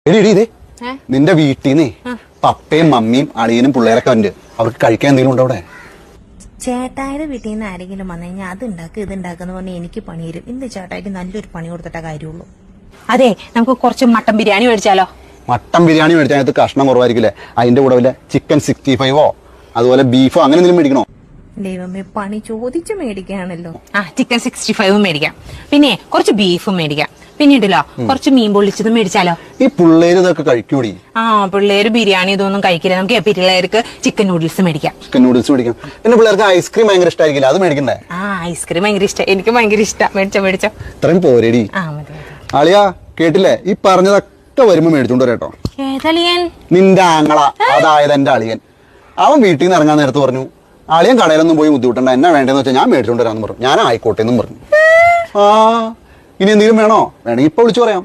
എടി എടി ഇതേ നിന്റെ വീട്ടിൽ നിന്നേ പപ്പയും മമ്മിയും അളിയനും പിള്ളേരൊക്കെ ഉണ്ട്. അവർക്ക് കഴിക്കാൻ എന്തെങ്കിലും ഉണ്ടോ അവിടെ? ചേട്ടായുടെ വീട്ടിൽ നിന്ന് ആരെങ്കിലും വന്നു കഴിഞ്ഞാൽ അത് ഉണ്ടാക്കുക ഇത് ഉണ്ടാക്കുന്ന പറഞ്ഞാൽ എനിക്ക് പണി തരും. ഇന്ന് ചേട്ടായിക്ക് നല്ലൊരു പണി കൊടുത്തിട്ടേ കാര്യമുള്ളൂ. അതെ, നമുക്ക് കുറച്ച് മട്ടൻ ബിരിയാണി മേടിച്ചാലോ? മട്ടൻ ബിരിയാണി മേടിച്ചാൽ അതിനകത്ത് കഷ്ണം കുറവായിരിക്കില്ലേ? അതിന്റെ കൂടെ വല്ല ചിക്കൻ 65 അതുപോലെ ബീഫോ അങ്ങനെ എന്തെങ്കിലും മേടിക്കണോ? ദൈവമേ, പണി ചോദിച്ചു മേടിക്കുകയാണല്ലോ. ചിക്കൻ 65 മേടിക്കാം, പിന്നെ കുറച്ച് ബീഫും മേടിക്കാം, പിന്നീടല്ലോ കുറച്ച് മീൻ പൊള്ളിച്ചതും മേടിച്ചാലോ? ഈ പിള്ളേര് ഇതൊക്കെ കഴിക്കൂടി? പിള്ളേര് ബിരിയാണി ഇതൊന്നും കഴിക്കില്ല. നമുക്ക് പിള്ളേർക്ക് ചിക്കൻ നൂഡിൽസ് മേടിക്കാം. ചിക്കൻ നൂഡിൽസ് മേടിക്കാം. പിന്നെ പിള്ളേർക്ക് ഐസ്ക്രീം ഭയങ്കര ഇഷ്ടമായിരിക്കില്ല, അത് മേടിക്കണ്ടേ? ഐസ്ക്രീം ഭയങ്കര ഇഷ്ടം, എനിക്ക് ഭയങ്കര ഇഷ്ടം. മേടിച്ചോ. ഇത്രയും പോരേടി. അളിയാ കേട്ടില്ലേ? ഈ പറഞ്ഞതൊക്കെ വരുമ്പോ മേടിച്ചോണ്ട് വരാട്ടോ. ഏതളിയൻ? നിന്റെ ആങ്ങള, അതായത് എന്റെ അളിയൻ. അവൻ വീട്ടിൽ നിന്ന് ഇറങ്ങാൻ നേരത്ത് പറഞ്ഞു, അളിയൻ കടയിലൊന്നും പോയി ബുദ്ധിമുട്ടണ്ട, എന്നാ വേണ്ടതെന്ന് വെച്ചാൽ ഞാൻ മേടിച്ചോണ്ട് വരാന്ന് പറഞ്ഞു. ഞാൻ ആയിക്കോട്ടെ എന്നും പറഞ്ഞു. ഇനി എന്തെങ്കിലും വേണോ? വേണമെങ്കിൽ ഇപ്പൊ വിളിച്ചു പറയാം.